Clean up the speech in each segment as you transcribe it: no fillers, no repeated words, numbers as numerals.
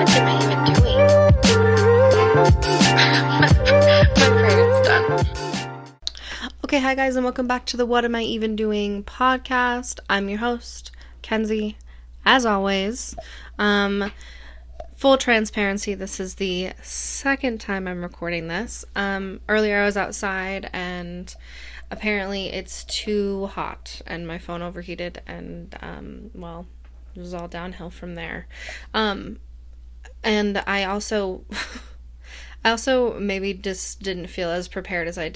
What am I even doing? My brain is done. Okay, hi guys, and welcome back to the What Am I Even Doing podcast. I'm your host, Kenzie, as always. Full transparency, this is the second time I'm recording this. Earlier I was outside and apparently it's too hot and my phone overheated and, it was all downhill from there. And I also maybe just didn't feel as prepared as I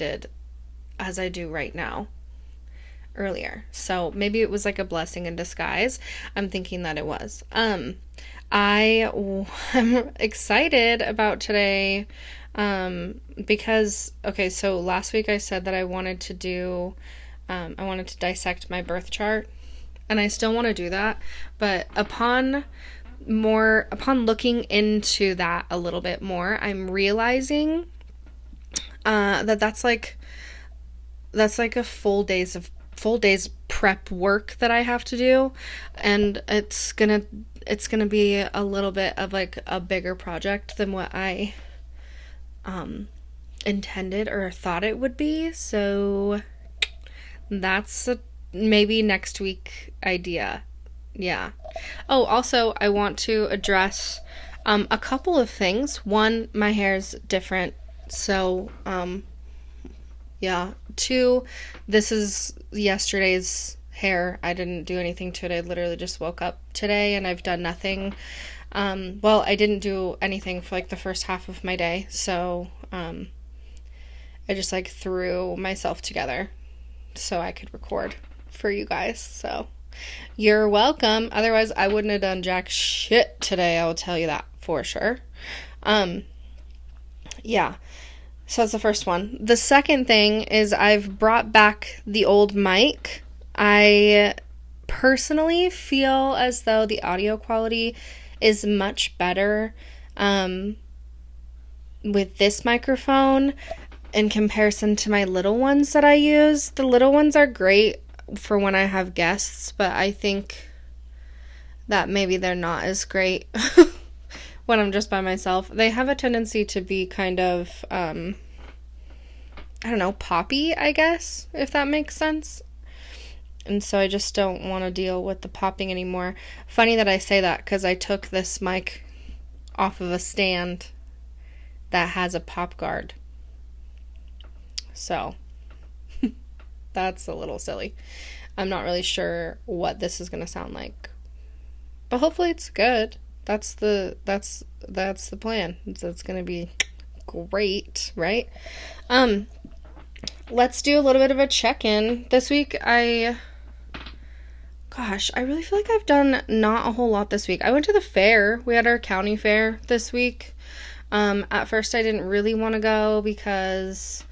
do right now earlier. So maybe it was like a blessing in disguise. I'm thinking that it was. I'm excited about today because, okay, so last week I said that I wanted to dissect my birth chart, and I still want to do that, but upon looking into that a little bit more, I'm realizing that's like a full day's prep work that I have to do, and it's gonna be a little bit of like a bigger project than what I intended or thought it would be. So that's a maybe next week idea. Yeah. Oh, also I want to address a couple of things. One, my hair's different, so yeah. Two, this is yesterday's hair. I didn't do anything to it. I literally just woke up today and I've done nothing. I didn't do anything for like the first half of my day. So, I just like threw myself together so I could record for you guys. So you're welcome. Otherwise I wouldn't have done jack shit today. I will tell you that for sure. Yeah. So that's the first one. The second thing is I've brought back the old mic. I personally feel as though the audio quality is much better with this microphone in comparison to my little ones that I use. The little ones are great for when I have guests, but I think that maybe they're not as great when I'm just by myself. They have a tendency to be kind of, I don't know, poppy, I guess, if that makes sense. And so I just don't want to deal with the popping anymore. Funny that I say that, because I took this mic off of a stand that has a pop guard. So, that's a little silly. I'm not really sure what this is going to sound like. But hopefully it's good. That's the plan. It's going to be great, right? Let's do a little bit of a check-in. This week I really feel like I've done not a whole lot this week. I went to the fair. We had our county fair this week. At first I didn't really want to go because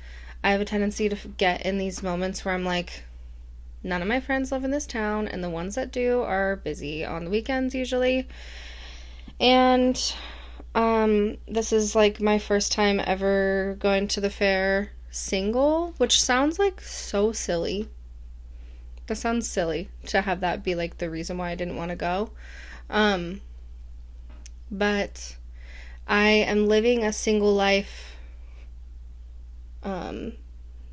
I have a tendency to get in these moments where I'm like, none of my friends live in this town, and the ones that do are busy on the weekends usually. And this is like my first time ever going to the fair single, which sounds like so silly. That sounds silly to have that be like the reason why I didn't want to go. But I am living a single life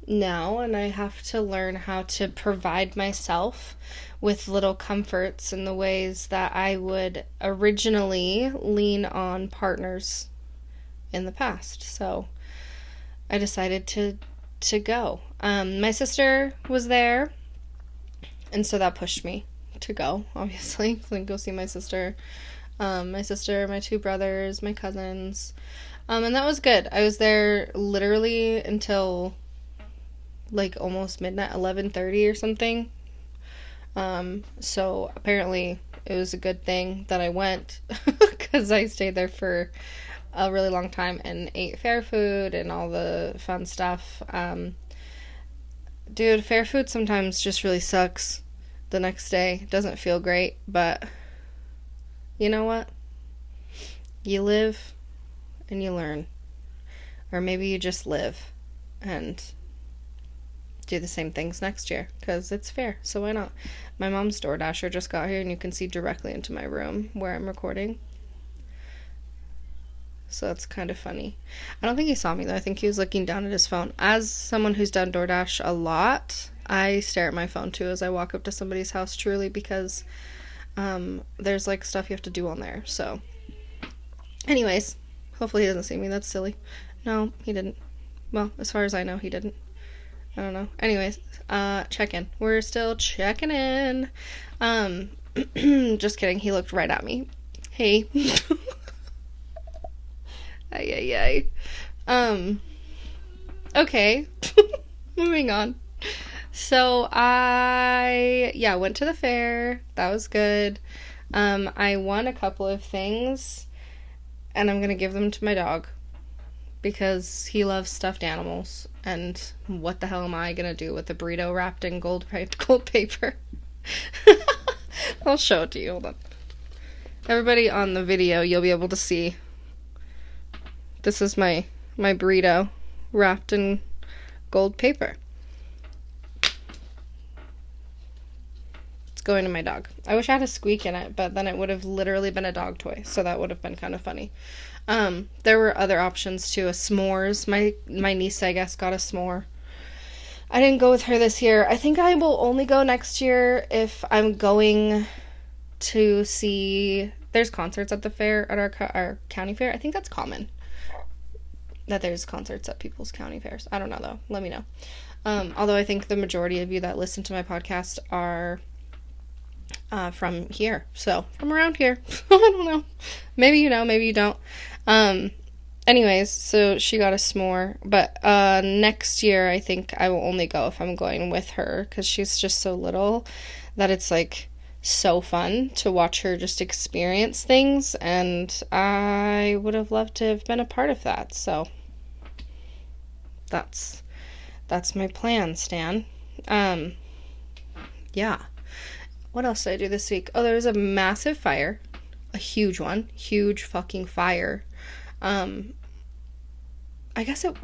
now, and I have to learn how to provide myself with little comforts in the ways that I would originally lean on partners in the past. So I decided to go. My sister was there, and so that pushed me to go, obviously. So go see my sister, my two brothers, my cousins, and that was good. I was there literally until like almost midnight, 11:30 or something. So apparently it was a good thing that I went, because I stayed there for a really long time and ate fair food and all the fun stuff. Dude, fair food sometimes just really sucks the next day. It doesn't feel great, but you know what? You live and you learn. Or maybe you just live and do the same things next year, because it's fair, so why not? My mom's DoorDasher just got here, and you can see directly into my room where I'm recording. So that's kind of funny. I don't think he saw me though. I think he was looking down at his phone. As someone who's done DoorDash a lot, I stare at my phone too as I walk up to somebody's house, truly, because there's like stuff you have to do on there. So anyways, hopefully he doesn't see me. That's silly. No, he didn't. Well, as far as I know, he didn't. I don't know. Anyways, check in. We're still checking in. Just kidding. He looked right at me. Hey. Ay. Okay. Moving on. So I went to the fair. That was good. I won a couple of things, and I'm gonna give them to my dog because he loves stuffed animals. And what the hell am I gonna do with a burrito wrapped in gold paper? I'll show it to you. Hold on. Everybody on the video, you'll be able to see. This is my burrito wrapped in gold paper. It's going to my dog. I wish I had a squeak in it, but then it would have literally been a dog toy, so that would have been kind of funny. There were other options too. A s'mores. My niece, I guess, got a s'more. I didn't go with her this year. I think I will only go next year if I'm going to see... There's concerts at the fair, at our county fair. I think that's common, that there's concerts at people's county fairs. I don't know, though. Let me know. Although I think the majority of you that listen to my podcast are from here. So, from around here. I don't know. Maybe you know, maybe you don't. Anyways, so she got a s'more. But next year, I think I will only go if I'm going with her, because she's just so little that it's, like, so fun to watch her just experience things, and I would have loved to have been a part of that. So that's my plan, Stan. Yeah. What else did I do this week? Oh, there was a massive fire. A huge one. Huge fucking fire. I guess it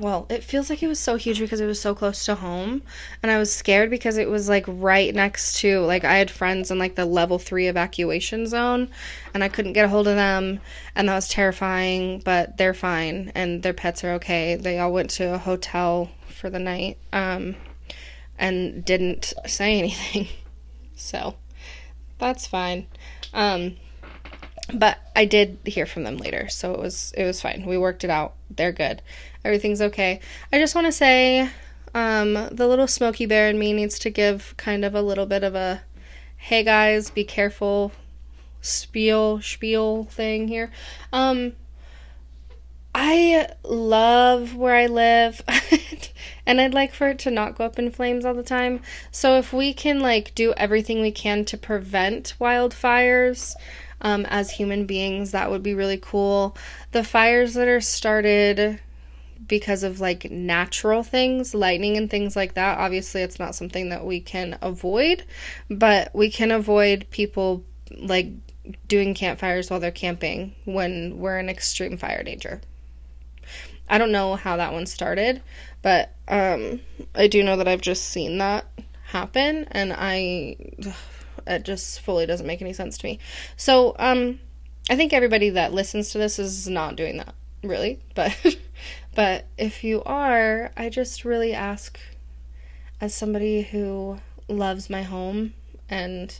feels like it was so huge because it was so close to home, and I was scared because it was, like, right next to, like, I had friends in, like, the level 3 evacuation zone, and I couldn't get a hold of them, and that was terrifying, but they're fine, and their pets are okay. They all went to a hotel for the night, and didn't say anything, so that's fine. But I did hear from them later, so it was fine. We worked it out. They're good. Everything's okay. I just want to say, the little Smokey Bear in me needs to give kind of a little bit of a, hey guys, be careful, spiel thing here. I love where I live, and I'd like for it to not go up in flames all the time. So if we can, like, do everything we can to prevent wildfires, as human beings, that would be really cool. The fires that are started because of, like, natural things, lightning and things like that, obviously it's not something that we can avoid, but we can avoid people, like, doing campfires while they're camping when we're in extreme fire danger. I don't know how that one started, but I do know that I've just seen that happen, and it just fully doesn't make any sense to me. So, I think everybody that listens to this is not doing that, really. But if you are, I just really ask, as somebody who loves my home and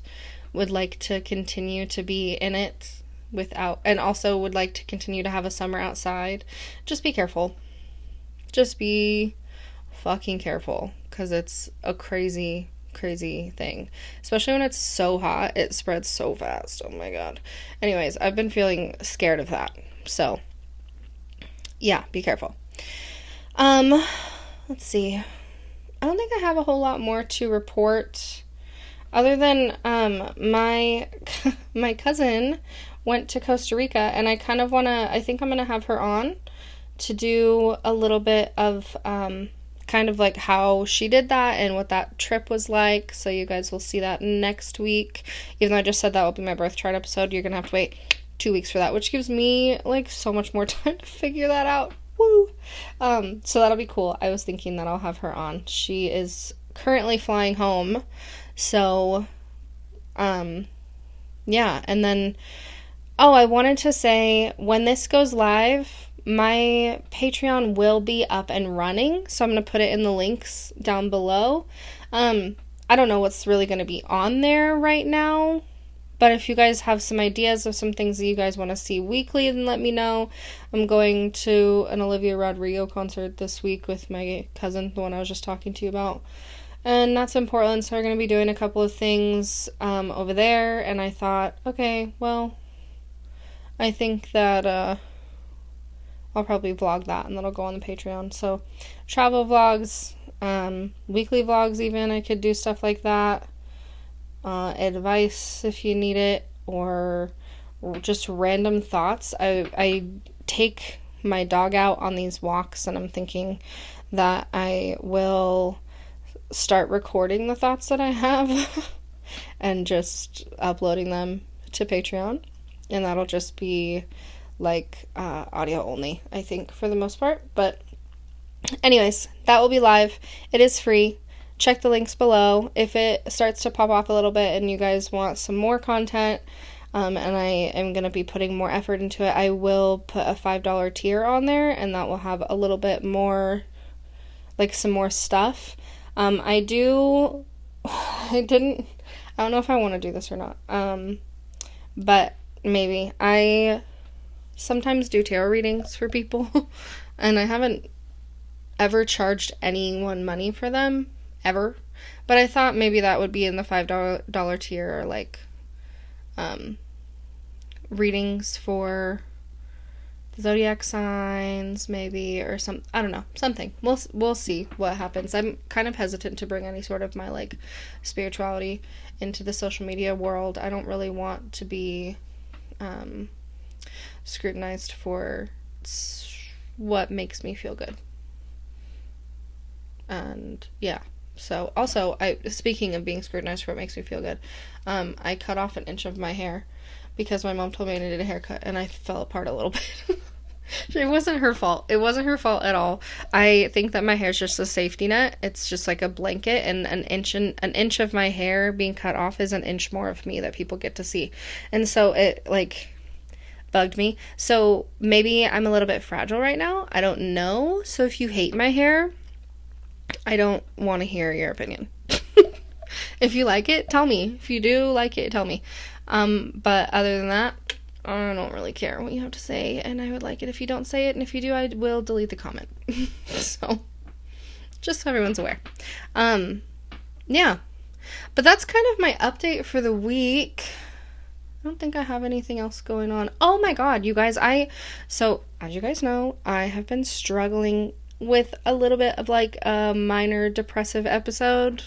would like to continue to be in it and also would like to continue to have a summer outside, just be careful. Just be fucking careful, because it's a crazy thing, especially when it's so hot. It spreads so fast. Oh my god. Anyways, I've been feeling scared of that, so yeah, be careful. Let's see, I don't think I have a whole lot more to report other than my cousin went to Costa Rica, and I think I'm gonna have her on to do a little bit of kind of like how she did that and what that trip was like. So you guys will see that next week. Even though I just said that will be my birth chart episode, you're gonna have to wait 2 weeks for that, which gives me, like, so much more time to figure that out. Woo! So that'll be cool. I was thinking that I'll have her on. She is currently flying home. So, yeah. And then, I wanted to say, when this goes live, my Patreon will be up and running, so I'm going to put it in the links down below. I don't know what's really going to be on there right now, but if you guys have some ideas of some things that you guys want to see weekly, then let me know. I'm going to an Olivia Rodrigo concert this week with my cousin, the one I was just talking to you about. And that's in Portland, so we're going to be doing a couple of things over there. And I thought, okay, well, I think that I'll probably vlog that, and that'll go on the Patreon. So travel vlogs, weekly vlogs even, I could do stuff like that. Advice if you need it, or just random thoughts. I take my dog out on these walks, and I'm thinking that I will start recording the thoughts that I have and just uploading them to Patreon, and that'll just be like audio only, I think, for the most part. But anyways, that will be live. It is free. Check the links below. If it starts to pop off a little bit and you guys want some more content, and I am going to be putting more effort into it, I will put a $5 tier on there, and that will have a little bit more, like some more stuff. I don't know if I want to do this or not, but maybe. I sometimes do tarot readings for people, and I haven't ever charged anyone money for them, ever, but I thought maybe that would be in the $5 tier, or like, readings for zodiac signs, maybe, or some, I don't know, something. We'll see what happens. I'm kind of hesitant to bring any sort of my, like, spirituality into the social media world. I don't really want to be, scrutinized for what makes me feel good. And, yeah. So, also, speaking of being scrutinized for what makes me feel good, I cut off an inch of my hair because my mom told me I needed a haircut, and I fell apart a little bit. It wasn't her fault. It wasn't her fault at all. I think that my hair is just a safety net. It's just like a blanket, and an inch of my hair being cut off is an inch more of me that people get to see. And so it, like, bugged me. So maybe I'm a little bit fragile right now. I don't know. So if you hate my hair, I don't want to hear your opinion. If you like it, tell me. If you do like it, tell me. But other than that, I don't really care what you have to say, and I would like it if you don't say it, and if you do, I will delete the comment. So, just so everyone's aware. Yeah. But that's kind of my update for the week. I don't think I have anything else going on. Oh my god, you guys, so, as you guys know, I have been struggling with a little bit of, like, a minor depressive episode.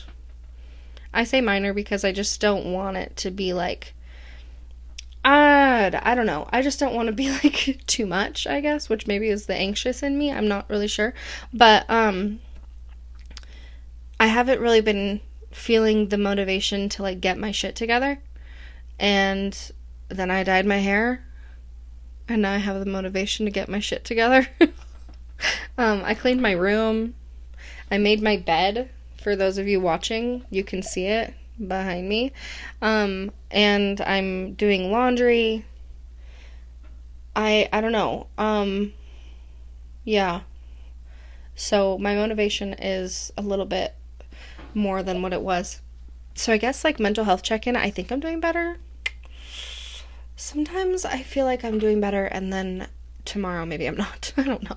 I say minor because I just don't want it to be, like, I don't know. I just don't want to be, like, too much, I guess, which maybe is the anxious in me. I'm not really sure. But, I haven't really been feeling the motivation to, like, get my shit together. And then I dyed my hair, and now I have the motivation to get my shit together. I cleaned my room. I made my bed. For those of you watching, you can see it behind me. And I'm doing laundry. I don't know. Yeah. So my motivation is a little bit more than what it was. So I guess, like, mental health check-in, I think I'm doing better. Sometimes I feel like I'm doing better, and then tomorrow maybe I'm not. I don't know.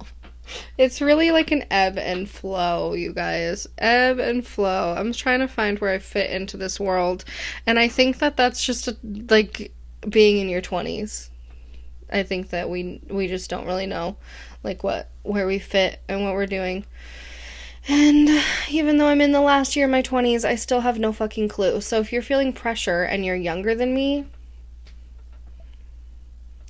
It's really like an ebb and flow, you guys. Ebb and flow. I'm trying to find where I fit into this world. And I think that that's just, like, being in your 20s. I think that we just don't really know, like, where we fit and what we're doing. And even though I'm in the last year of my 20s, I still have no fucking clue. So if you're feeling pressure and you're younger than me,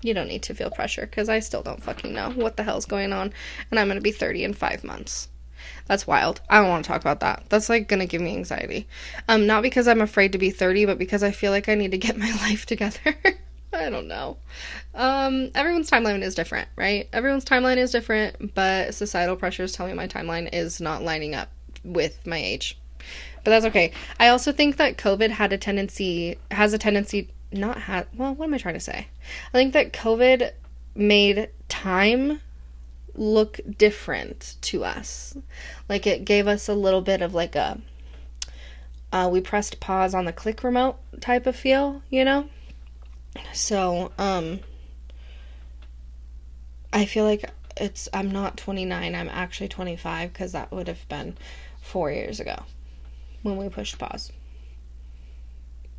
you don't need to feel pressure, because I still don't fucking know what the hell's going on, and I'm going to be 30 in 5 months. That's wild. I don't want to talk about that. That's, like, going to give me anxiety. Not because I'm afraid to be 30, but because I feel like I need to get my life together. I don't know. Everyone's timeline is different, right? Everyone's timeline is different, but societal pressures tell me my timeline is not lining up with my age. But that's okay. I also think that COVID has a tendency, well, what am I trying to say? I think that COVID made time look different to us. Like, it gave us a little bit of like a, we pressed pause on the click remote type of feel, you know? So, I feel like I'm not 29, I'm actually 25, because that would have been 4 years ago when we pushed pause.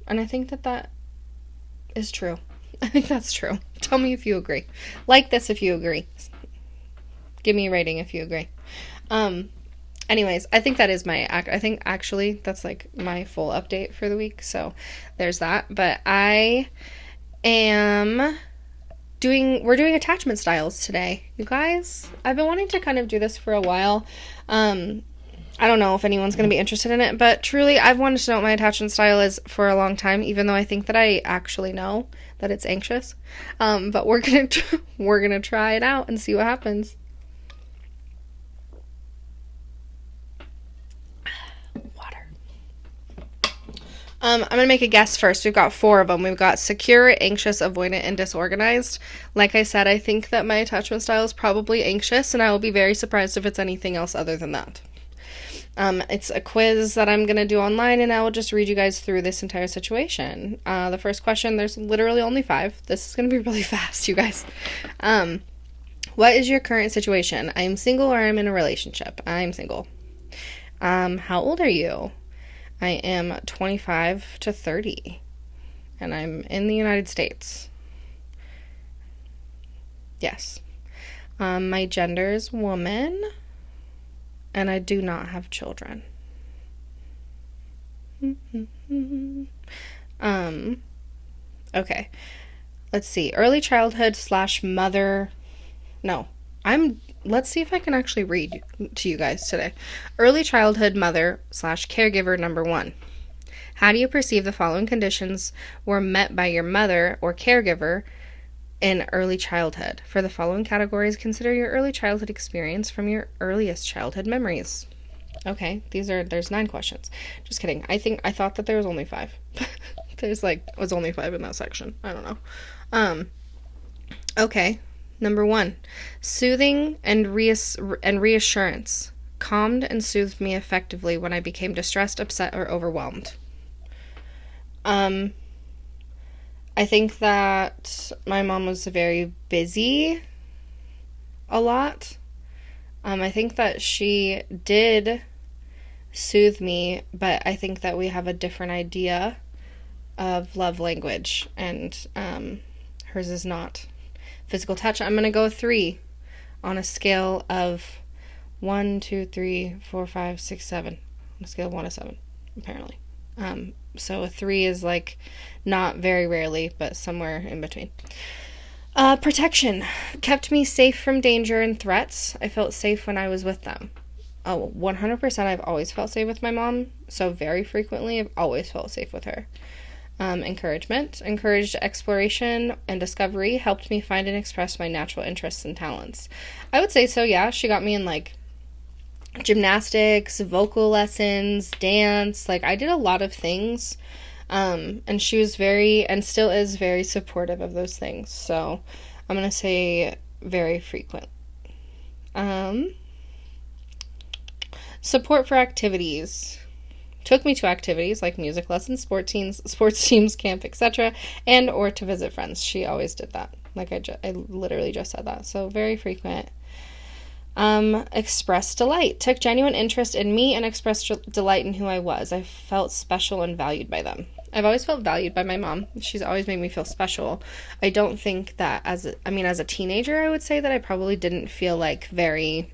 And I think that is true. I think that's true. Tell me if you agree. Like this if you agree. Give me a rating if you agree. Anyways, I think that is I think actually that's like my full update for the week. So there's that. But we're doing attachment styles today. You guys, I've been wanting to kind of do this for a while. I don't know if anyone's going to be interested in it, but truly, I've wanted to know what my attachment style is for a long time, even though I think that I actually know that it's anxious. But we're gonna try it out and see what happens. Water. I'm gonna make a guess first. We've got 4 of them. We've got secure, anxious, avoidant, and disorganized. Like I said, I think that my attachment style is probably anxious, and I will be very surprised if it's anything else other than that. It's a quiz that I'm going to do online, and I will just read you guys through this entire situation. The first question, there's literally only 5. This is going to be really fast, you guys. What is your current situation? I'm single or I'm in a relationship? I'm single. How old are you? I am 25 to 30, and I'm in the United States. Yes. My gender is woman. And I do not have children. Okay. Let's see. Early childhood / mother. No. Let's see if I can actually read to you guys today. Early childhood mother / caregiver number 1. How do you perceive the following conditions were met by your mother or caregiver in early childhood? For the following categories, consider your early childhood experience from your earliest childhood memories. Okay, there's 9 questions. Just kidding. I thought that there was only 5. Was only 5 in that section. I don't know. Okay. Number 1, soothing and reassurance. Calmed and soothed me effectively when I became distressed, upset, or overwhelmed. I think that my mom was very busy a lot. I think that she did soothe me, but I think that we have a different idea of love language, and hers is not physical touch. I'm going to go 3 on a scale of 1, 2, 3, 4, 5, 6, 7. On a scale of 1 to 7, apparently. So a 3 is like not very rarely, but somewhere in between. Protection. Kept me safe from danger and threats. I felt safe when I was with them. Oh, 100% I've always felt safe with my mom. So very frequently I've always felt safe with her. Encouragement. Encouraged exploration and discovery. Helped me find and express my natural interests and talents. I would say so, yeah. She got me in like gymnastics, vocal lessons, dance. Like, I did a lot of things. And she was and still is very supportive of those things. So I'm going to say very frequent. Support for activities. Took me to activities like music lessons, sports teams, camp, etc., and or to visit friends. She always did that. Like I literally just said that. So very frequent. Expressed delight. Took genuine interest in me and expressed delight in who I was. I felt special and valued by them. I've always felt valued by my mom. She's always made me feel special. I don't think that as a teenager, I would say that I probably didn't feel like very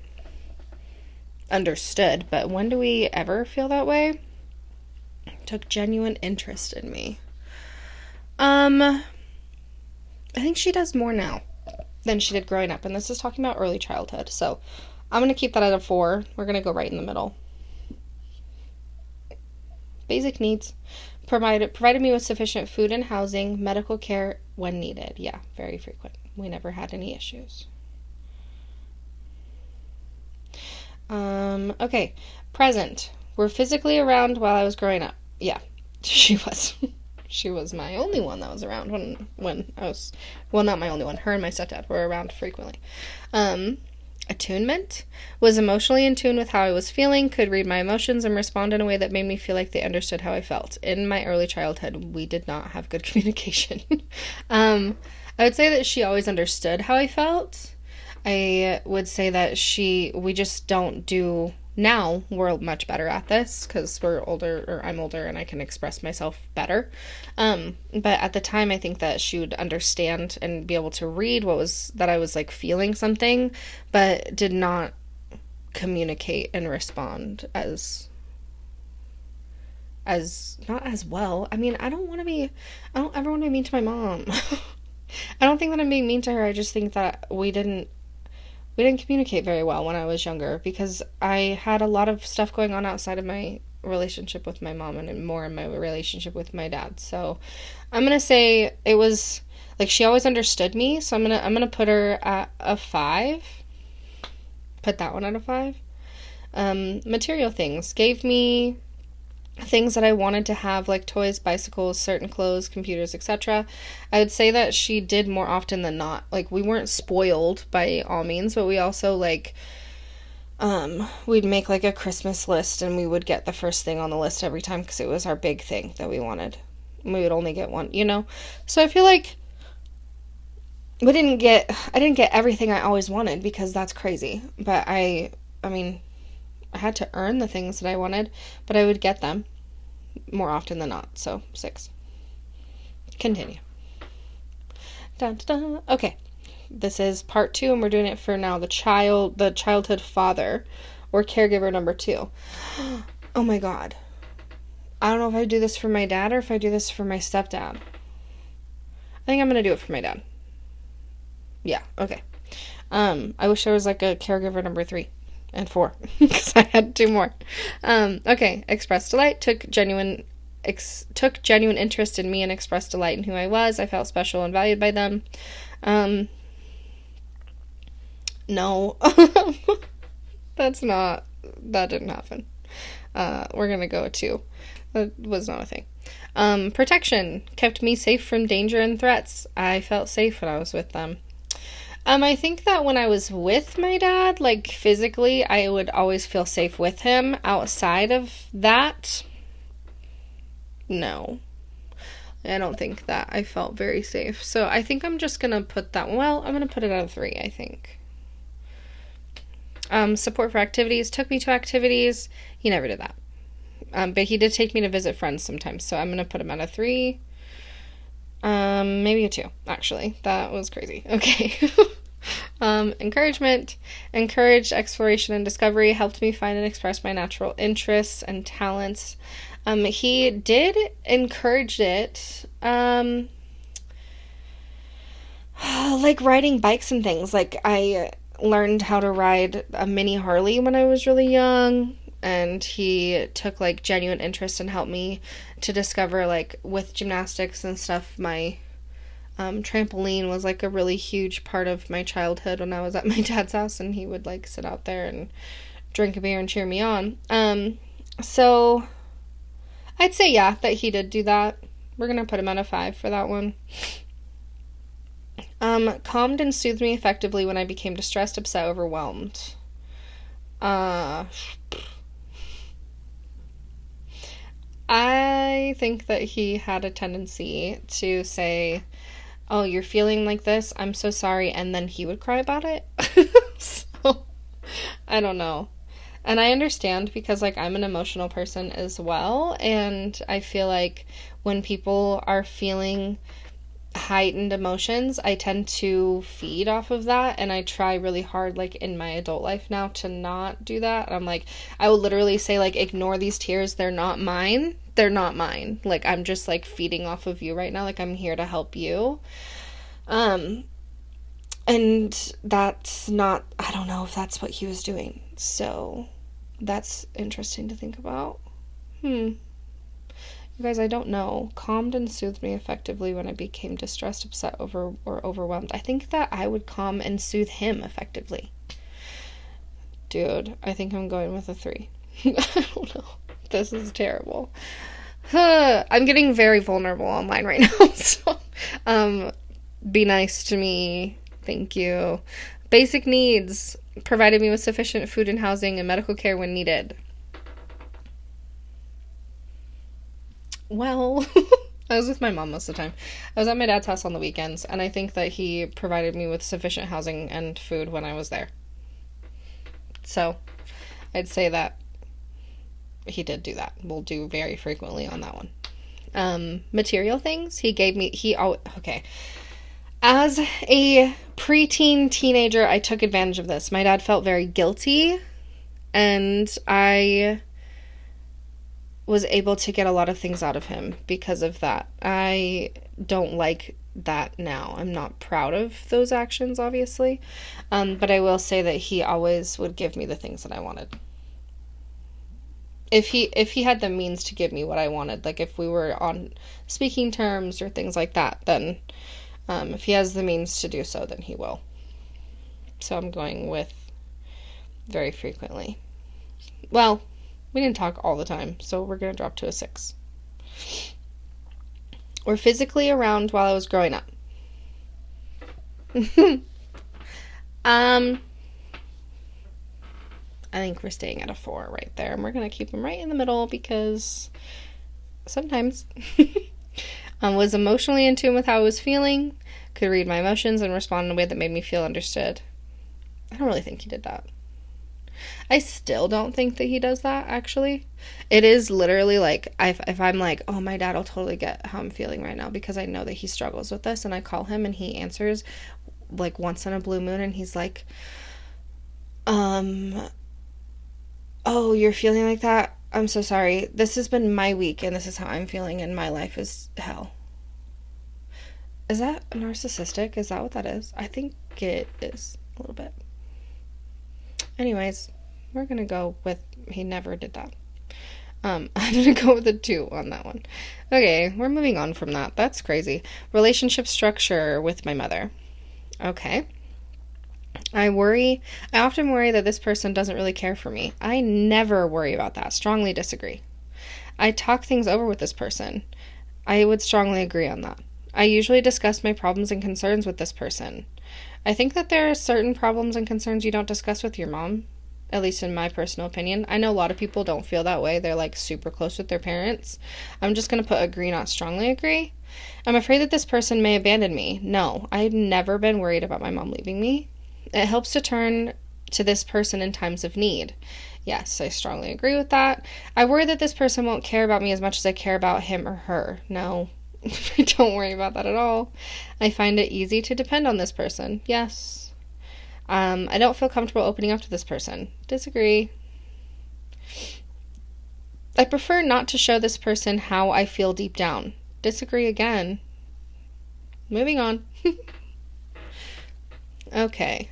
understood. But when do we ever feel that way? Took genuine interest in me. I think she does more now than she did growing up. And this is talking about early childhood. So I'm going to keep that at a 4. We're going to go right in the middle. Basic needs. Provided me with sufficient food and housing, medical care when needed. Yeah, very frequent. We never had any issues. Okay. Present. Were physically around while I was growing up. Yeah, she was. She was my only one that was around when I was, well, not my only one. Her and my stepdad were around frequently. attunement, was emotionally in tune with how I was feeling, could read my emotions, and respond in a way that made me feel like they understood how I felt. In my early childhood, we did not have good communication. I would say that she always understood how I felt. I would say that we just don't do, now we're much better at this because we're older, or I'm older, and I can express myself better. But at the time, I think that she would understand and be able to read that I was like feeling something, but did not communicate and respond as not as well. I mean, I don't ever want to be mean to my mom. I don't think that I'm being mean to her. I just think that we didn't communicate very well when I was younger because I had a lot of stuff going on outside of my relationship with my mom and more in my relationship with my dad. So I'm going to say it was like she always understood me. So I'm going to put her at a 5. Put that one at a 5. Material things. Gave me things that I wanted to have, like toys, bicycles, certain clothes, computers, etc. I would say that she did more often than not. Like, we weren't spoiled by all means, but we also, like, we'd make, like, a Christmas list, and we would get the first thing on the list every time, because it was our big thing that we wanted. And we would only get one, you know? So I feel like I didn't get everything I always wanted, because that's crazy. But I mean, I had to earn the things that I wanted, but I would get them more often than not. So 6. Continue. Dun, dun, dun. Okay. This is part 2, and we're doing it for now. The childhood father or caregiver number 2. Oh my God. I don't know if I do this for my dad or if I do this for my stepdad. I think I'm going to do it for my dad. Yeah. Okay. I wish there was like a caregiver number 3. And 4, because I had 2 more. Okay, expressed delight, took genuine interest in me and expressed delight in who I was. I felt special and valued by them. No. That didn't happen. We're gonna go 2. That was not a thing. Protection, kept me safe from danger and threats. I felt safe when I was with them. I think that when I was with my dad, like, physically, I would always feel safe with him. Outside of that, no. I don't think that I felt very safe. So I think I'm just going to put that, I'm going to put it at a 3, I think. Support for activities, took me to activities. He never did that. But he did take me to visit friends sometimes, so I'm going to put him at a 3. Maybe a 2, actually. That was crazy. Okay. Encouragement. Encouraged exploration and discovery. Helped me find and express my natural interests and talents. He did encourage it. Like riding bikes and things. Like, I learned how to ride a mini Harley when I was really young. And he took, like, genuine interest and helped me to discover, like, with gymnastics and stuff, my trampoline was, like, a really huge part of my childhood when I was at my dad's house, and he would, like, sit out there and drink a beer and cheer me on. So I'd say, yeah, that he did do that. We're gonna put him at a 5 for that one. Calmed and soothed me effectively when I became distressed, upset, overwhelmed. I think that he had a tendency to say, oh, you're feeling like this, I'm so sorry, and then he would cry about it. So, I don't know. And I understand because, like, I'm an emotional person as well, and I feel like when people are feeling heightened emotions, I tend to feed off of that, and I try really hard, like, in my adult life now to not do that. I'm like, I will literally say, like, ignore these tears, they're not mine. They're not mine. Like, I'm just, like, feeding off of you right now. Like, I'm here to help you. And that's not, I don't know if that's what he was doing. So, that's interesting to think about. You guys, I don't know. Calmed and soothed me effectively when I became distressed, upset, or overwhelmed. I think that I would calm and soothe him effectively. Dude, I think I'm going with a 3. I don't know. This is terrible. I'm getting very vulnerable online right now. So, be nice to me. Thank you. Basic needs. provided me with sufficient food and housing and medical care when needed. Well, I was with my mom most of the time. I was at my dad's house on the weekends, and I think that he provided me with sufficient housing and food when I was there. So, I'd say that he did do that. We'll do very frequently on that one. Material things, he gave me, okay. As a preteen teenager, I took advantage of this. My dad felt very guilty, and I was able to get a lot of things out of him because of that. I don't like that now. I'm not proud of those actions, obviously. But I will say that he always would give me the things that I wanted. If he had the means to give me what I wanted, like if we were on speaking terms or things like that, then if he has the means to do so, then he will. So I'm going with very frequently. Well, we didn't talk all the time, so we're going to drop to a 6. Or physically around while I was growing up. I think we're staying at a 4 right there, and we're going to keep them right in the middle because sometimes was emotionally in tune with how I was feeling, could read my emotions and respond in a way that made me feel understood. I don't really think he did that. I still don't think that he does that, actually. It is literally like, if I'm like, oh, my dad will totally get how I'm feeling right now because I know that he struggles with this, and I call him and he answers like once in a blue moon, and he's like, oh, you're feeling like that? I'm so sorry. This has been my week, and this is how I'm feeling, and my life is hell. Is that narcissistic? Is that what that is? I think it is a little bit. Anyways, we're going to go with he never did that. I'm going to go with a 2 on that one. Okay, we're moving on from that. That's crazy. Relationship structure with my mother. Okay. I often worry that this person doesn't really care for me. I never worry about that. Strongly disagree. I talk things over with this person. I would strongly agree on that. I usually discuss my problems and concerns with this person. I think that there are certain problems and concerns you don't discuss with your mom, at least in my personal opinion. I know a lot of people don't feel that way. They're like super close with their parents. I'm just going to put agree, not strongly agree. I'm afraid that this person may abandon me. No, I've never been worried about my mom leaving me. It helps to turn to this person in times of need. Yes, I strongly agree with that. I worry that this person won't care about me as much as I care about him or her. No, I don't worry about that at all. I find it easy to depend on this person. Yes. I don't feel comfortable opening up to this person. Disagree. I prefer not to show this person how I feel deep down. Disagree again. Moving on. Okay.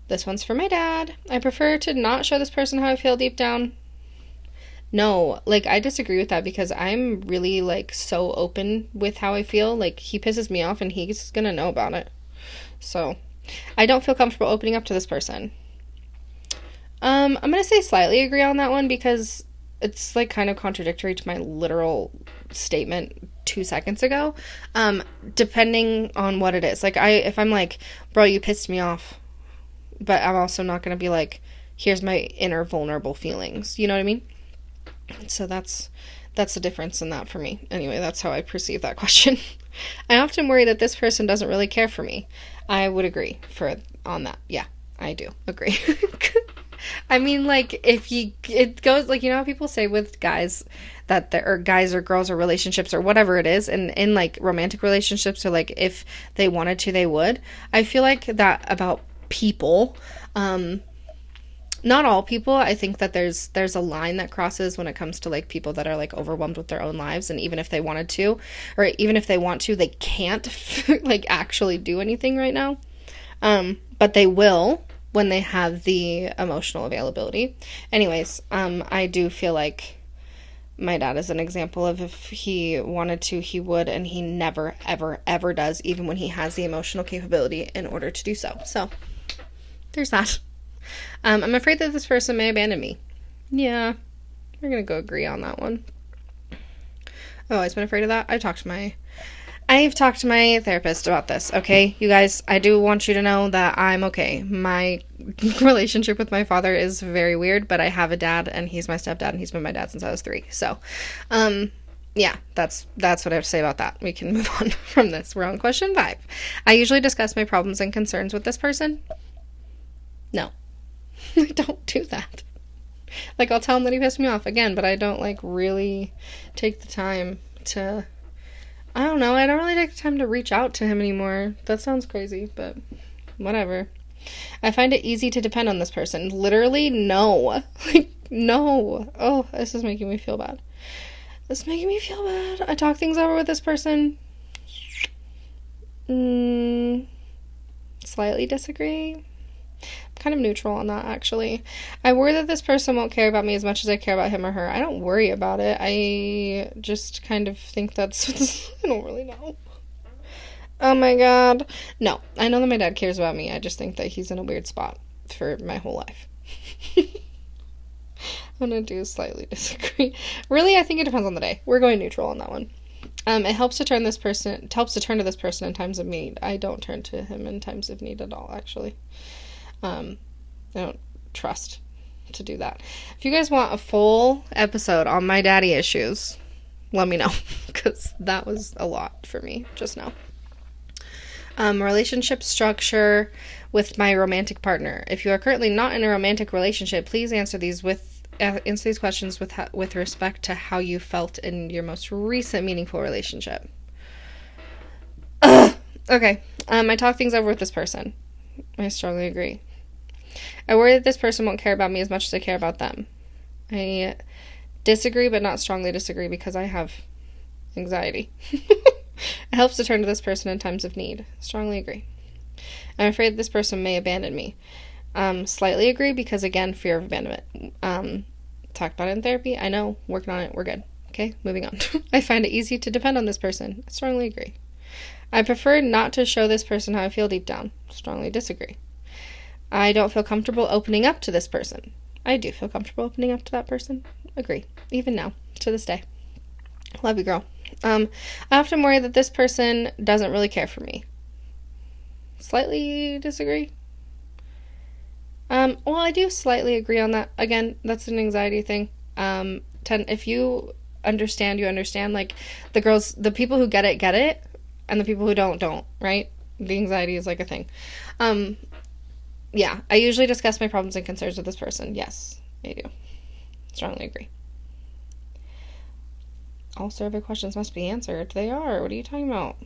This one's for my dad. I prefer to not show this person how I feel deep down. No, like, I disagree with that because I'm really, like, so open with how I feel. Like, he pisses me off and he's gonna know about it. So, I don't feel comfortable opening up to this person. I'm gonna say slightly agree on that one because it's, like, kind of contradictory to my literal statement 2 seconds ago. Depending on what it is. Like, if I'm like, bro, you pissed me off, but I'm also not gonna be like, here's my inner vulnerable feelings. You know what I mean? So that's the difference in that for me. Anyway, that's how I perceive that question. I often worry that this person doesn't really care for me. I would agree on that. Yeah, I do agree. I mean, like, it goes, like, you know how people say with guys that or guys or girls or relationships or whatever it is, and in like romantic relationships, or like if they wanted to, they would. I feel like that about people. Not all people. I think that there's a line that crosses when it comes to like people that are like overwhelmed with their own lives, and even if they wanted to, or even if they want to, they can't like actually do anything right now. But they will when they have the emotional availability. Anyways, I do feel like my dad is an example of if he wanted to, he would, and he never, ever, ever does, even when he has the emotional capability in order to do so. So, there's that. I'm afraid that this person may abandon me. Yeah, we're gonna go agree on that one. Oh, I've been afraid of that. I talked to my I've talked to my therapist about this, okay? You guys, I do want you to know that I'm okay. My relationship with my father is very weird, but I have a dad, and he's my stepdad, and he's been my dad since I was 3. So, yeah, that's what I have to say about that. We can move on from this. We're on question 5. I usually discuss my problems and concerns with this person. No. I don't do that. Like, I'll tell him that he pissed me off again, but I don't, like, really take the time to... I don't know. I don't really take the time to reach out to him anymore. That sounds crazy, but whatever. I find it easy to depend on this person. Literally, no. Like, no. Oh, this is making me feel bad. This is making me feel bad. I talk things over with this person. Slightly disagree. Kind of neutral on that, actually. I worry that this person won't care about me as much as I care about him or her. I don't worry about it. I just kind of think that's... I don't really know. Oh my god. No, I know that my dad cares about me. I just think that he's in a weird spot for my whole life. I'm gonna do slightly disagree. Really, I think it depends on the day. We're going neutral on that one. It helps to turn to this person in times of need. I don't turn to him in times of need at all, actually. I don't trust to do that. If you guys want a full episode on my daddy issues, let me know, because that was a lot for me just now. Relationship structure with my romantic partner. If you are currently not in a romantic relationship, please answer these questions with respect to how you felt in your most recent meaningful relationship. Okay. I talk things over with this person. I strongly agree. I worry that this person won't care about me as much as I care about them. I disagree, but not strongly disagree, because I have anxiety. It helps to turn to this person in times of need. Strongly agree. I'm afraid this person may abandon me. Slightly agree, because, again, fear of abandonment. Talked about it in therapy. I know. Working on it. We're good. Okay, moving on. I find it easy to depend on this person. Strongly agree. I prefer not to show this person how I feel deep down. Strongly disagree. I don't feel comfortable opening up to this person. I do feel comfortable opening up to that person. Agree. Even now, to this day. Love you, girl. I often worry that this person doesn't really care for me. Slightly disagree. Well, I do slightly agree on that. Again, that's an anxiety thing. If you understand, you understand. Like, the people who get it, and the people who don't, right? The anxiety is like a thing. Yeah, I usually discuss my problems and concerns with this person. Yes, I do. Strongly agree. All survey questions must be answered. They are. What are you talking about?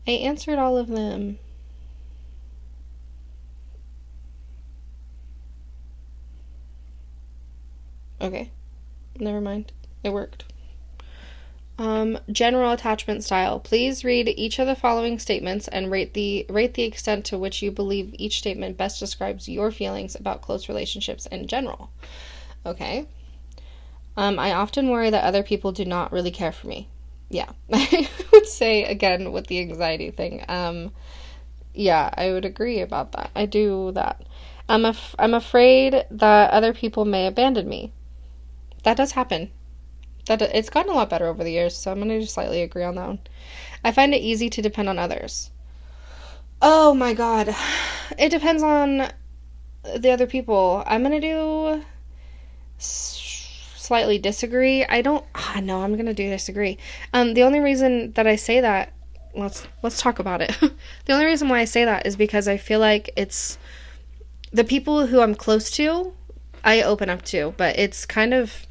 I answered all of them. Okay. Never mind. It worked. General attachment style. Please read each of the following statements and rate the extent to which you believe each statement best describes your feelings about close relationships in general. Okay. I often worry that other people do not really care for me. Yeah. I would say, again, with the anxiety thing, yeah, I would agree about that. I do that. I'm afraid that other people may abandon me. That does happen. It's gotten a lot better over the years, so I'm going to just slightly agree on that one. I find it easy to depend on others. Oh my god. It depends on the other people. I'm going to do slightly disagree. No, I'm going to do disagree. The only reason that I say that, let's talk about it. The only reason why I say that is because I feel like it's the people who I'm close to, I open up to, but it's kind of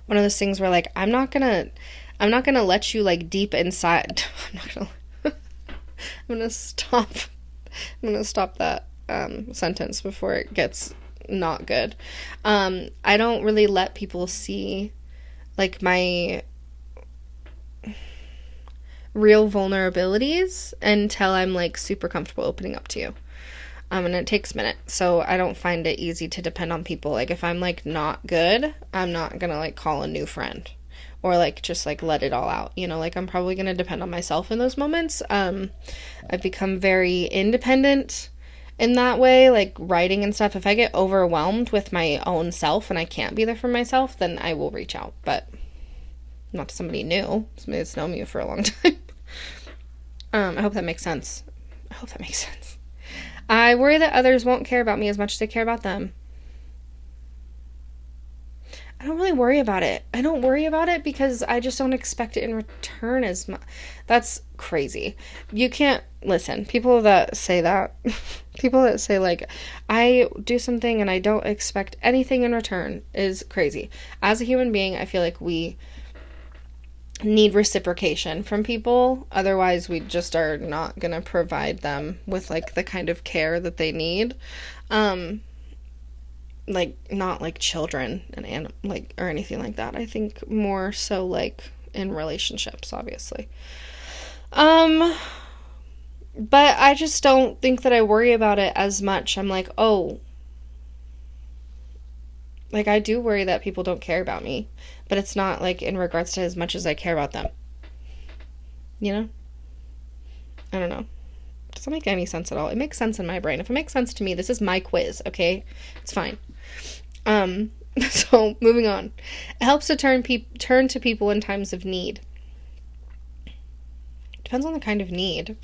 one of those things where, like, I'm not gonna let you, like, deep inside. I'm gonna stop that sentence before it gets not good. I don't really let people see, like, my real vulnerabilities until I'm, like, super comfortable opening up to you. And it takes a minute, so I don't find it easy to depend on people. Like, if I'm, like, not good, I'm not gonna, like, call a new friend. Or, like, just, like, let it all out. You know, like, I'm probably gonna depend on myself in those moments. I've become very independent in that way, like writing and stuff. If I get overwhelmed with my own self and I can't be there for myself, then I will reach out, but not to somebody new, somebody that's known me for a long time. I hope that makes sense. I worry that others won't care about me as much as I care about them. I don't really worry about it. I don't worry about it because I just don't expect it in return as much. That's crazy. You can't listen. People that say that, people that say like, I do something and I don't expect anything in return is crazy. As a human being, I feel like we need reciprocation from people. Otherwise, we just are not going to provide them with like the kind of care that they need. Like not like children and like or anything like that. I think more so like in relationships, obviously. But I just don't think that I worry about it as much. I'm like, oh, like I do worry that people don't care about me, but it's not like in regards to as much as I care about them. You know? I don't know. It doesn't make any sense at all. It makes sense in my brain. If it makes sense to me, this is my quiz, okay? It's fine. So moving on. It helps to turn to people in times of need. Depends on the kind of need.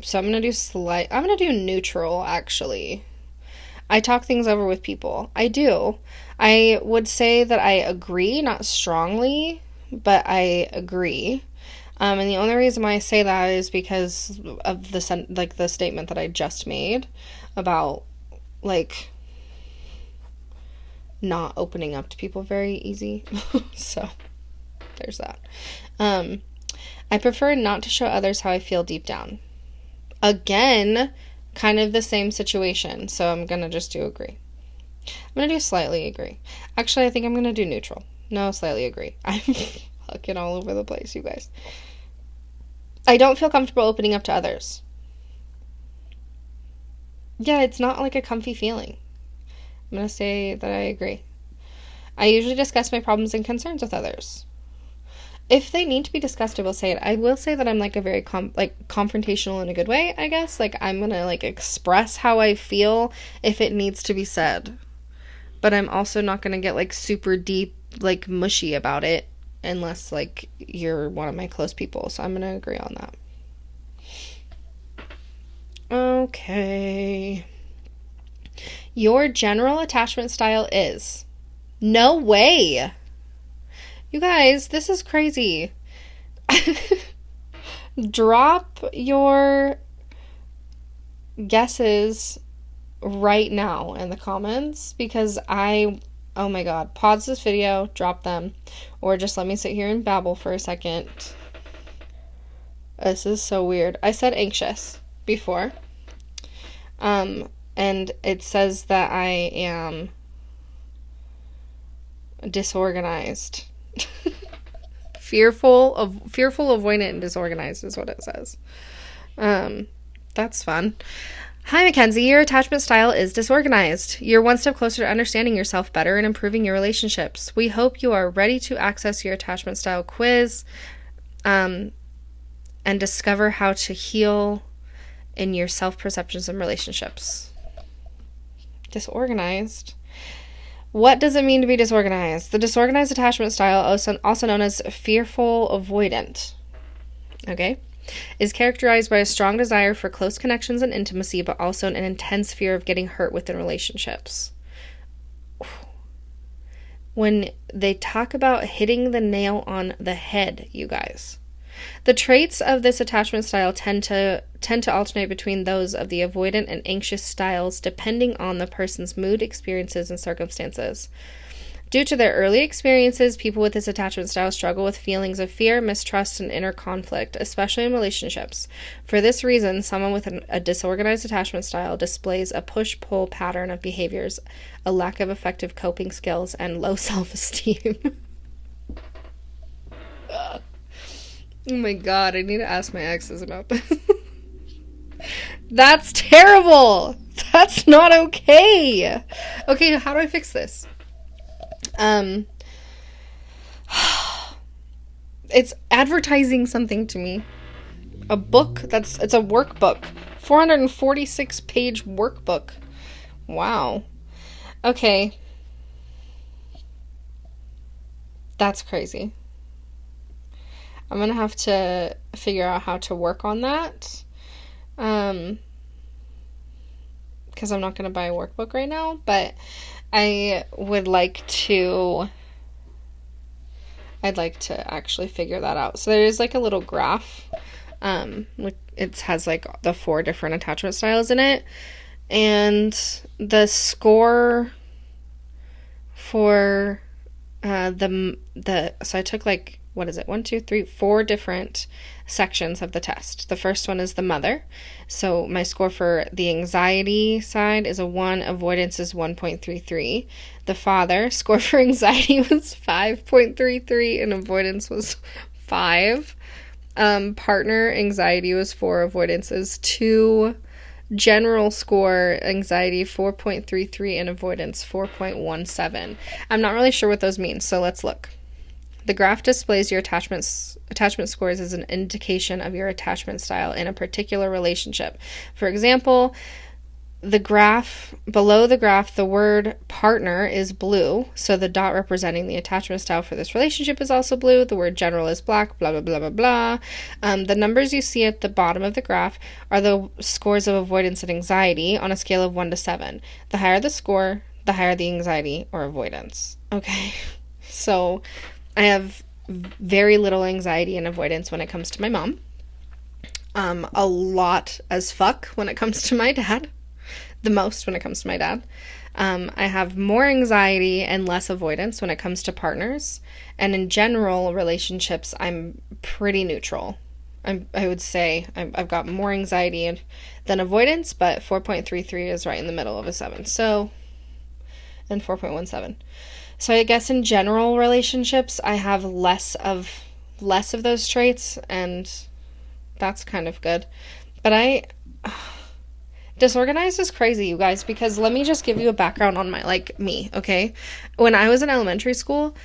So I'm gonna do neutral, actually. I talk things over with people. I do. I would say that I agree, not strongly, but I agree. And the only reason why I say that is because of the statement that I just made about like not opening up to people very easy. So there's that. I prefer not to show others how I feel deep down. Again, kind of the same situation. So I'm gonna just do agree. I'm gonna do slightly agree. Actually, I think I'm gonna do neutral. No, slightly agree. I'm fucking all over the place, you guys. I don't feel comfortable opening up to others. Yeah, it's not like a comfy feeling. I'm going to say that I agree. I usually discuss my problems and concerns with others. If they need to be discussed, I will say it. I will say that I'm like a very confrontational in a good way, I guess. Like I'm going to like express how I feel if it needs to be said. But I'm also not going to get like super deep, like mushy about it unless like you're one of my close people. So I'm going to agree on that. Okay. Your general attachment style is... No way! You guys, this is crazy. Drop your guesses right now in the comments because oh my god, pause this video, drop them, or just let me sit here and babble for a second. This is so weird. I said anxious before. And it says that I am disorganized. fearful, avoidant, and disorganized is what it says. That's fun. Hi, Mackenzie. Your attachment style is disorganized. You're one step closer to understanding yourself better and improving your relationships. We hope you are ready to access your attachment style quiz, and discover how to heal in your self-perceptions and relationships. Disorganized. What does it mean to be disorganized? The disorganized attachment style, also known as fearful avoidant, okay, is characterized by a strong desire for close connections and intimacy, but also an intense fear of getting hurt within relationships. When they talk about hitting the nail on the head, you guys. The traits of this attachment style tend to alternate between those of the avoidant and anxious styles depending on the person's mood, experiences, and circumstances. Due to their early experiences, people with this attachment style struggle with feelings of fear, mistrust, and inner conflict, especially in relationships. For this reason, someone with a disorganized attachment style displays a push-pull pattern of behaviors, a lack of effective coping skills, and low self-esteem. Oh my god, I need to ask my exes about this. That's terrible! That's not okay! Okay, how do I fix this? It's advertising something to me. It's a workbook 446-page workbook. Wow. Okay. That's crazy. I'm going to have to figure out how to work on that. Because I'm not going to buy a workbook right now, but I'd like to actually figure that out. So there's like a little graph. It has like the 4 different attachment styles in it. And the score for so I took like, what is it? 1, 2, 3, 4 different sections of the test. The first one is the mother. So my score for the anxiety side is a 1, avoidance is 1.33. The father, score for anxiety was 5.33 and avoidance was 5. Partner, anxiety was 4, avoidance is 2. General score, anxiety 4.33 and avoidance 4.17. I'm not really sure what those mean, so let's look. The graph displays your attachment scores as an indication of your attachment style in a particular relationship. For example, the graph below the graph, the word partner is blue, so the dot representing the attachment style for this relationship is also blue. The word general is black, blah, blah, blah, blah, blah. The numbers you see at the bottom of the graph are the scores of avoidance and anxiety on a scale of 1 to 7. The higher the score, the higher the anxiety or avoidance. Okay, so I have very little anxiety and avoidance when it comes to my mom. A lot as fuck when it comes to my dad. The most when it comes to my dad. I have more anxiety and less avoidance when it comes to partners. And in general relationships, I'm pretty neutral. I would say I've got more anxiety than avoidance, but 4.33 is right in the middle of a 7. So, and 4.17. So I guess in general relationships, I have less of those traits, and that's kind of good. But Disorganized is crazy, you guys, because let me just give you a background on me, okay? When I was in elementary school,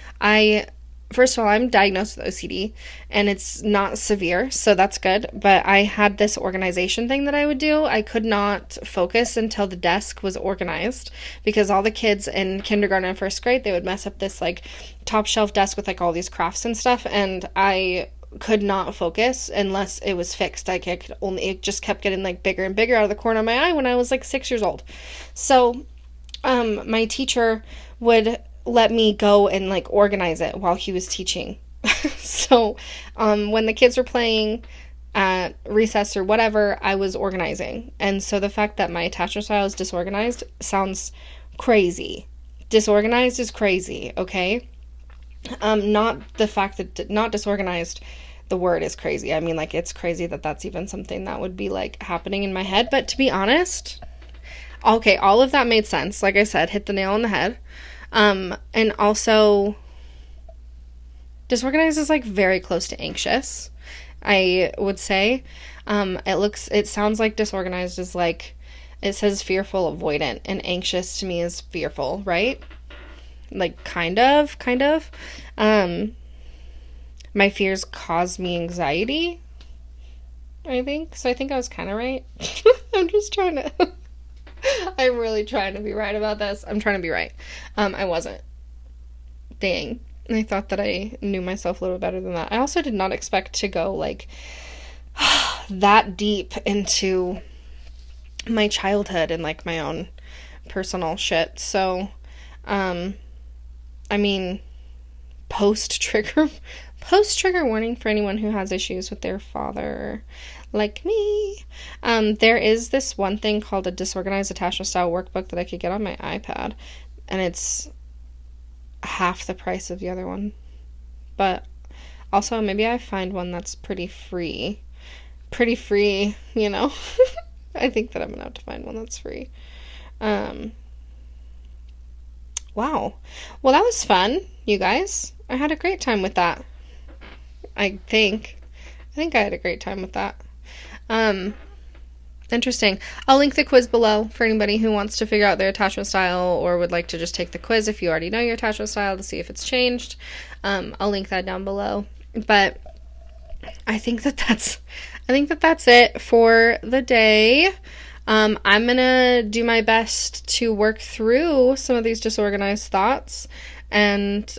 first of all, I'm diagnosed with OCD, and it's not severe, so that's good, but I had this organization thing that I would do. I could not focus until the desk was organized, because all the kids in kindergarten and first grade, they would mess up this, top shelf desk with, all these crafts and stuff, and I could not focus unless it was fixed. It just kept getting bigger and bigger out of the corner of my eye when I was 6 years old. So my teacher would let me go and organize it while he was teaching. So when the kids were playing at recess or whatever, I was organizing. And so the fact that my attachment style is disorganized sounds crazy. Disorganized is crazy, okay? Not the fact that not disorganized, the word is crazy. I mean, it's crazy that that's even something that would be happening in my head. But to be honest, okay, all of that made sense. Like I said, hit the nail on the head. And also, disorganized is very close to anxious, I would say. It sounds like disorganized is it says fearful, avoidant, and anxious to me is fearful, right? Kind of. My fears cause me anxiety, I think. So I think I was kind of right. I'm really trying to be right about this. I'm trying to be right. I wasn't. Dang. I thought that I knew myself a little better than that. I also did not expect to go, that deep into my childhood and, my own personal shit. So, I mean, post-trigger warning for anyone who has issues with their father, like me. There is this one thing called a Disorganized Attachment Style Workbook that I could get on my iPad, and it's half the price of the other one. But also, maybe I find one that's pretty free, you know? I think that I'm gonna have to find one that's free. Wow. Well, that was fun, you guys. I had a great time with that. I think I had a great time with that. Interesting. I'll link the quiz below for anybody who wants to figure out their attachment style or would like to just take the quiz if you already know your attachment style to see if it's changed. I'll link that down below. But I think that's I think that that's it for the day. I'm going to do my best to work through some of these disorganized thoughts. And,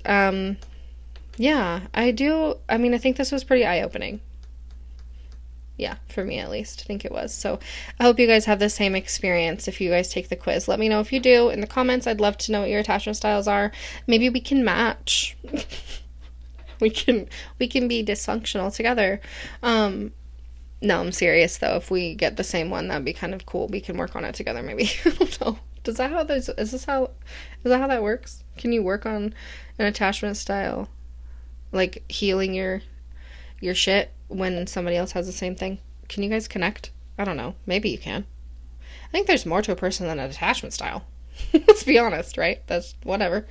yeah, I think this was pretty eye-opening. Yeah, for me at least. I think it was. So I hope you guys have the same experience if you guys take the quiz. Let me know if you do in the comments. I'd love to know what your attachment styles are. Maybe we can match. we can be dysfunctional together. No, I'm serious though. If we get the same one, that'd be kind of cool. We can work on it together maybe. I don't know. Is that how that works? Can you work on an attachment style? Like healing your shit when somebody else has the same thing? Can you guys connect? I don't know. Maybe you can. I think there's more to a person than an attachment style. Let's be honest, right? That's whatever.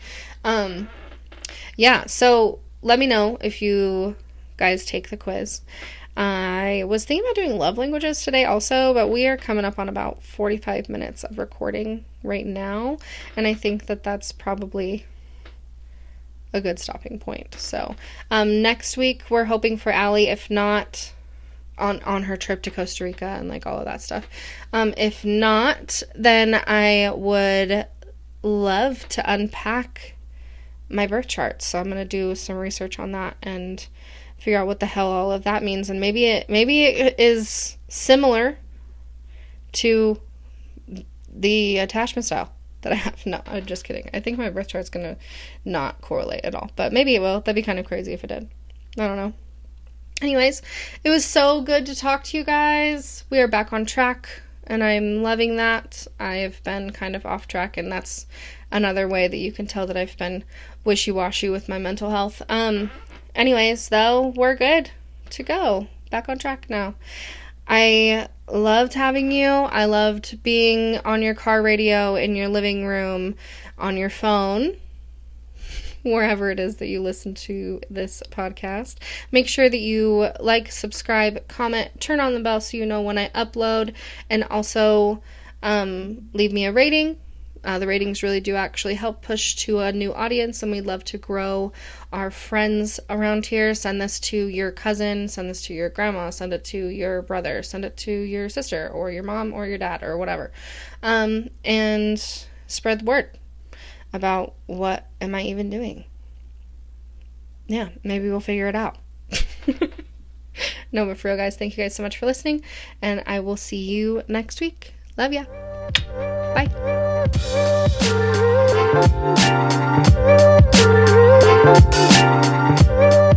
Yeah, so let me know if you guys take the quiz. I was thinking about doing love languages today also, but we are coming up on about 45 minutes of recording right now, and I think that that's probably a good stopping point. So next week we're hoping for Allie, if not on her trip to Costa Rica and like all of that stuff. If not, then I would love to unpack my birth chart. So I'm going to do some research on that and figure out what the hell all of that means, and maybe it is similar to the attachment style that I have. No, I'm just kidding. I think my birth chart's gonna not correlate at all, but maybe it will. That'd be kind of crazy if it did. I don't know. Anyways, it was so good to talk to you guys. We are back on track, and I'm loving that. I have been kind of off track, and that's another way that you can tell that I've been wishy-washy with my mental health. Anyways, though, we're good to go. Back on track now. I loved having you. I loved being on your car radio, in your living room, on your phone, wherever it is that you listen to this podcast. Make sure that you like, subscribe, comment, turn on the bell so you know when I upload, and also leave me a rating. The ratings really do actually help push to a new audience, and we'd love to grow our friends around here. Send this to your cousin, send this to your grandma, send it to your brother, send it to your sister or your mom or your dad or whatever. And spread the word about what am I even doing. Yeah, maybe we'll figure it out. No, but for real, guys, thank you guys so much for listening, and I will see you next week. Love ya. Bye. Thank you.